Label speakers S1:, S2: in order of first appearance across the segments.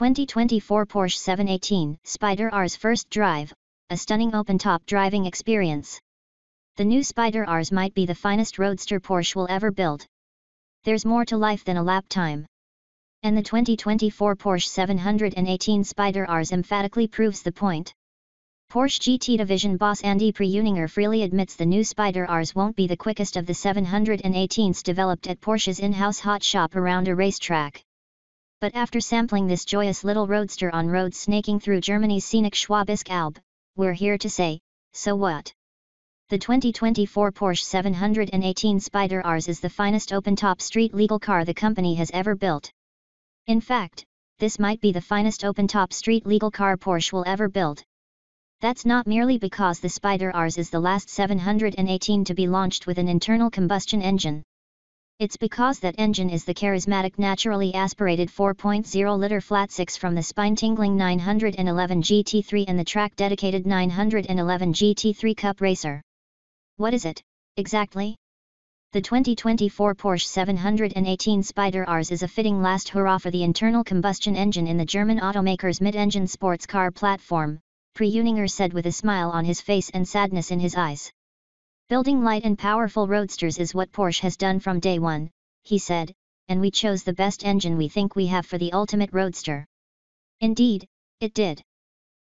S1: 2024 Porsche 718 Spyder R's first drive, a stunning open-top driving experience. The new Spyder Rs might be the finest roadster Porsche will ever build. There's more to life than a lap time. And the 2024 Porsche 718 Spyder Rs emphatically proves the point. Porsche GT division boss Andy Preuninger freely admits the new Spyder Rs won't be the quickest of the 718s developed at Porsche's in-house hot shop around a racetrack. But after sampling this joyous little roadster on roads snaking through Germany's scenic Schwabisch Alb, we're here to say, so what? The 2024 Porsche 718 Spyder Rs is the finest open-top street legal car the company has ever built. In fact, this might be the finest open-top street legal car Porsche will ever build. That's not merely because the Spyder Rs is the last 718 to be launched with an internal combustion engine. It's because that engine is the charismatic naturally aspirated 4.0-liter flat-six from the spine-tingling 911 GT3 and the track-dedicated 911 GT3 Cup Racer. What is it, exactly? The 2024 Porsche 718 Spyder Rs is a fitting last hurrah for the internal combustion engine in the German automaker's mid-engine sports car platform, Preuninger said with a smile on his face and sadness in his eyes. Building light and powerful roadsters is what Porsche has done from day one, he said, and we chose the best engine we think we have for the ultimate roadster. Indeed, it did.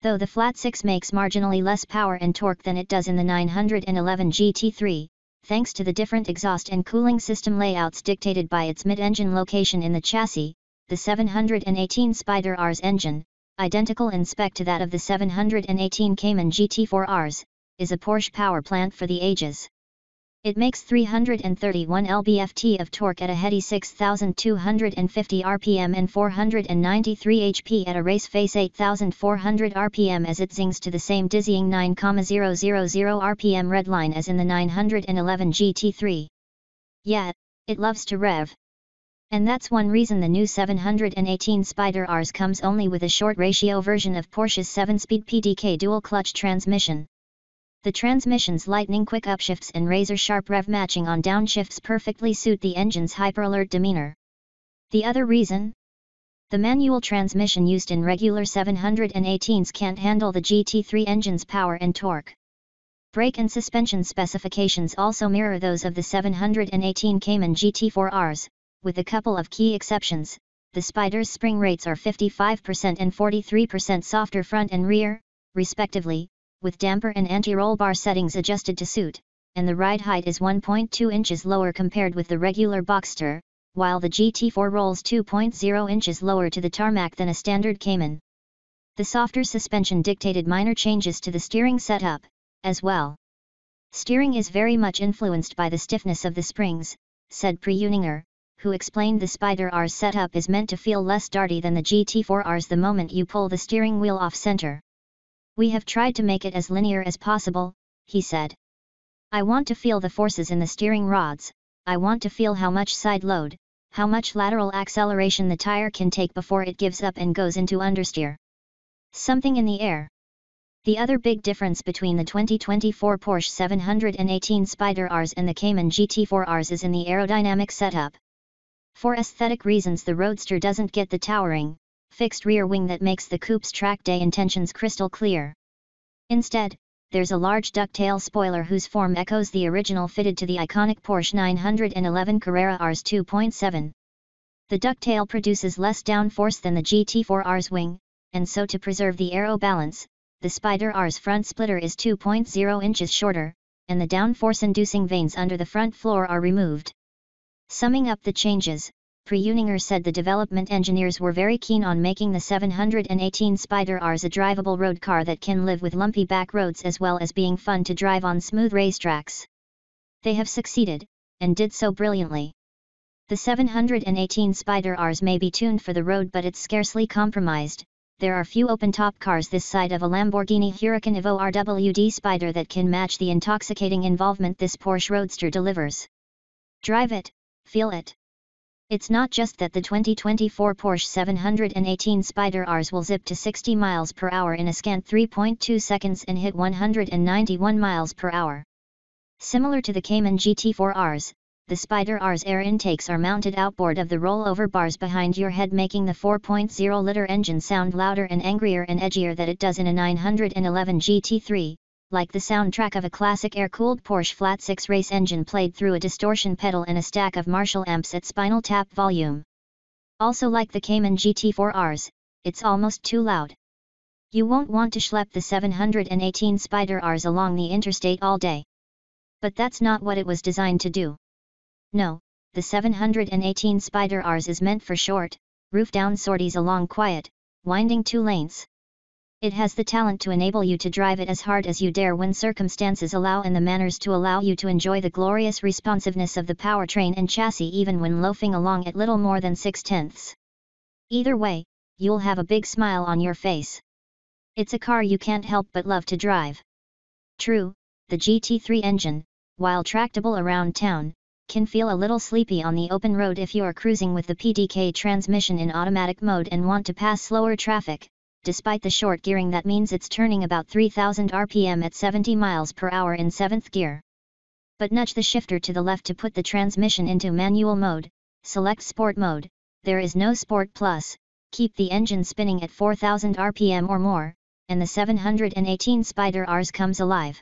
S1: Though the flat-six makes marginally less power and torque than it does in the 911 GT3, thanks to the different exhaust and cooling system layouts dictated by its mid-engine location in the chassis, the 718 Spyder Rs engine, identical in spec to that of the 718 Cayman GT4 Rs, is a Porsche power plant for the ages. It makes 331 lb-ft of torque at a heady 6,250 rpm and 493 HP at a race-face 8,400 rpm as it zings to the same dizzying 9,000 rpm redline as in the 911 GT3. Yeah, it loves to rev. And that's one reason the new 718 Spyder Rs comes only with a short ratio version of Porsche's 7-speed PDK dual-clutch transmission. The transmission's lightning-quick upshifts and razor-sharp rev matching on downshifts perfectly suit the engine's hyper-alert demeanor. The other reason? The manual transmission used in regular 718s can't handle the GT3 engine's power and torque. Brake and suspension specifications also mirror those of the 718 Cayman GT4 Rs, with a couple of key exceptions. The Spyder's spring rates are 55% and 43% softer front and rear, respectively, with damper and anti-roll bar settings adjusted to suit, and the ride height is 1.2 inches lower compared with the regular Boxster, while the GT4 rolls 2.0 inches lower to the tarmac than a standard Cayman. The softer suspension dictated minor changes to the steering setup, as well. Steering is very much influenced by the stiffness of the springs, said Preuninger, who explained the Spyder Rs setup is meant to feel less darty than the GT4 Rs the moment you pull the steering wheel off center. We have tried to make it as linear as possible, he said. I want to feel the forces in the steering rods, I want to feel how much side load, how much lateral acceleration the tire can take before it gives up and goes into understeer. Something in the air. The other big difference between the 2024 Porsche 718 Spyder Rs and the Cayman GT4 Rs is in the aerodynamic setup. For aesthetic reasons the Roadster doesn't get the towering, fixed rear wing that makes the coupe's track day intentions crystal clear. Instead, there's a large ducktail spoiler whose form echoes the original fitted to the iconic Porsche 911 Carrera Rs 2.7. The ducktail produces less downforce than the GT4 Rs wing, and so to preserve the aero balance, the Spyder Rs front splitter is 2.0 inches shorter, and the downforce-inducing vanes under the front floor are removed. Summing up the changes, Preuninger said the development engineers were very keen on making the 718 Spyder Rs a drivable road car that can live with lumpy back roads as well as being fun to drive on smooth racetracks. They have succeeded, and did so brilliantly. The 718 Spyder Rs may be tuned for the road but it's scarcely compromised. There are few open-top cars this side of a Lamborghini Huracan Evo RWD Spyder that can match the intoxicating involvement this Porsche Roadster delivers. Drive it, feel it. It's not just that the 2024 Porsche 718 Spyder Rs will zip to 60 miles per hour in a scant 3.2 seconds and hit 191 miles per hour. Similar to the Cayman GT4 Rs, the Spyder R's air intakes are mounted outboard of the rollover bars behind your head, making the 4.0-liter engine sound louder and angrier and edgier than it does in a 911 GT3, like the soundtrack of a classic air-cooled Porsche flat-six race engine played through a distortion pedal and a stack of Marshall amps at spinal tap volume. Also like the Cayman GT4Rs, it's almost too loud. You won't want to schlep the 718 Spyder Rs along the interstate all day. But that's not what it was designed to do. No, the 718 Spyder Rs is meant for short, roof-down sorties along quiet, winding two lanes. It has the talent to enable you to drive it as hard as you dare when circumstances allow, and the manners to allow you to enjoy the glorious responsiveness of the powertrain and chassis even when loafing along at little more than 6/10. Either way, you'll have a big smile on your face. It's a car you can't help but love to drive. True, the GT3 engine, while tractable around town, can feel a little sleepy on the open road if you are cruising with the PDK transmission in automatic mode and want to pass slower traffic. Despite the short gearing, that means it's turning about 3000 RPM at 70 miles per hour in 7th gear. But nudge the shifter to the left to put the transmission into manual mode, select Sport mode, there is no Sport Plus, keep the engine spinning at 4000 RPM or more, and the 718 Spyder Rs comes alive.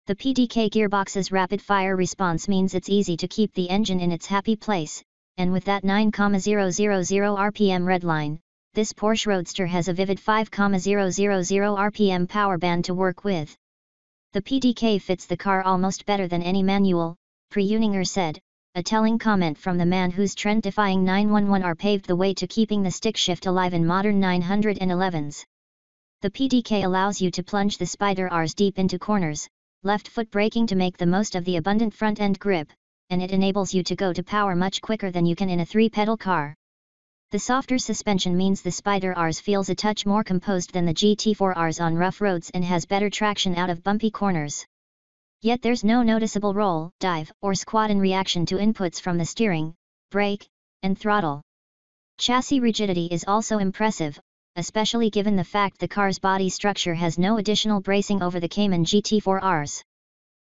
S1: The PDK gearbox's rapid-fire response means it's easy to keep the engine in its happy place, and with that 9,000 RPM redline, this Porsche Roadster has a vivid 5,000 RPM power band to work with. The PDK fits the car almost better than any manual, Chuyên said, a telling comment from the man whose trend-defying 911R paved the way to keeping the stick shift alive in modern 911s. The PDK allows you to plunge the Spyder Rs deep into corners, left foot braking to make the most of the abundant front-end grip, and it enables you to go to power much quicker than you can in a three-pedal car. The softer suspension means the Spyder Rs feels a touch more composed than the GT4Rs on rough roads and has better traction out of bumpy corners. Yet there's no noticeable roll, dive, or squat in reaction to inputs from the steering, brake, and throttle. Chassis rigidity is also impressive, especially given the fact the car's body structure has no additional bracing over the Cayman GT4Rs.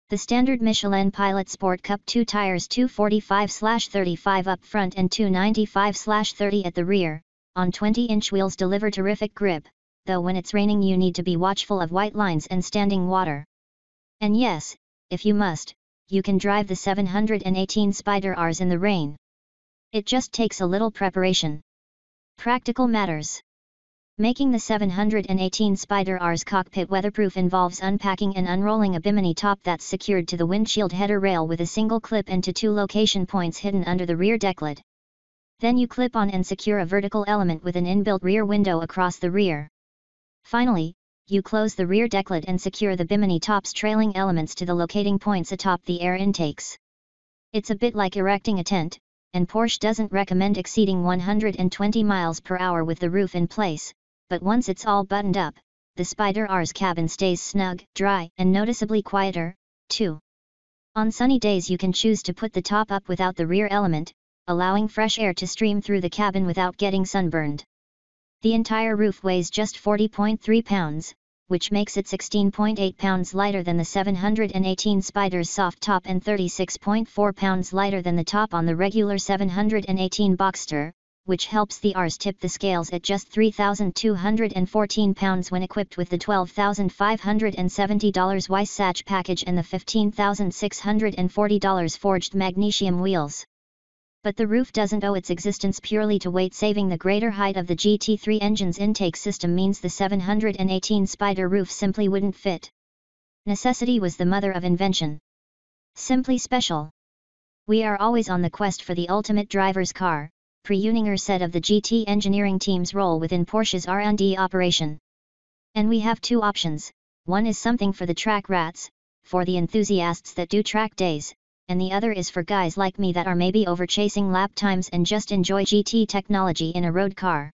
S1: The standard Michelin Pilot Sport Cup 2 tires 245/35 up front and 295/30 at the rear, on 20-inch wheels deliver terrific grip, though when it's raining you need to be watchful of white lines and standing water. And yes, if you must, you can drive the 718 Spyder Rs in the rain. It just takes a little preparation. Practical matters. Making the 718 Spyder Rs cockpit weatherproof involves unpacking and unrolling a bimini top that's secured to the windshield header rail with a single clip and to two location points hidden under the rear decklid. Then you clip on and secure a vertical element with an inbuilt rear window across the rear. Finally, you close the rear decklid and secure the bimini top's trailing elements to the locating points atop the air intakes. It's a bit like erecting a tent, and Porsche doesn't recommend exceeding 120 miles per hour with the roof in place. But once it's all buttoned up, the Spyder R's cabin stays snug, dry, and noticeably quieter, too. On sunny days you can choose to put the top up without the rear element, allowing fresh air to stream through the cabin without getting sunburned. The entire roof weighs just 40.3 pounds, which makes it 16.8 pounds lighter than the 718 Spyder's soft top and 36.4 pounds lighter than the top on the regular 718 Boxster, which helps the Rs tip the scales at just 3,214 pounds when equipped with the $12,570 Weissach package and the $15,640 forged magnesium wheels. But the roof doesn't owe its existence purely to weight. Saving the greater height of the GT3 engine's intake system means the 718 Spyder roof simply wouldn't fit. Necessity was the mother of invention. Simply special. We are always on the quest for the ultimate driver's car, Chuyên said of the GT engineering team's role within Porsche's R&D operation. And we have two options, one is something for the track rats, for the enthusiasts that do track days, and the other is for guys like me that are maybe over chasing lap times and just enjoy GT technology in a road car.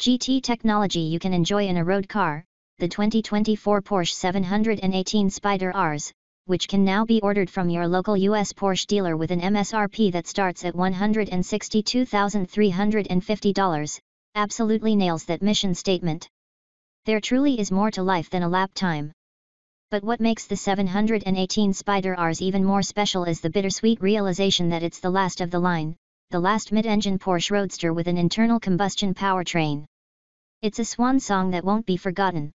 S1: GT technology you can enjoy in a road car, the 2024 Porsche 718 Spyder Rs, which can now be ordered from your local US Porsche dealer with an MSRP that starts at $162,350, absolutely nails that mission statement. There truly is more to life than a lap time. But what makes the 718 Spyder Rs even more special is the bittersweet realization that it's the last of the line, the last mid-engine Porsche Roadster with an internal combustion powertrain. It's a swan song that won't be forgotten.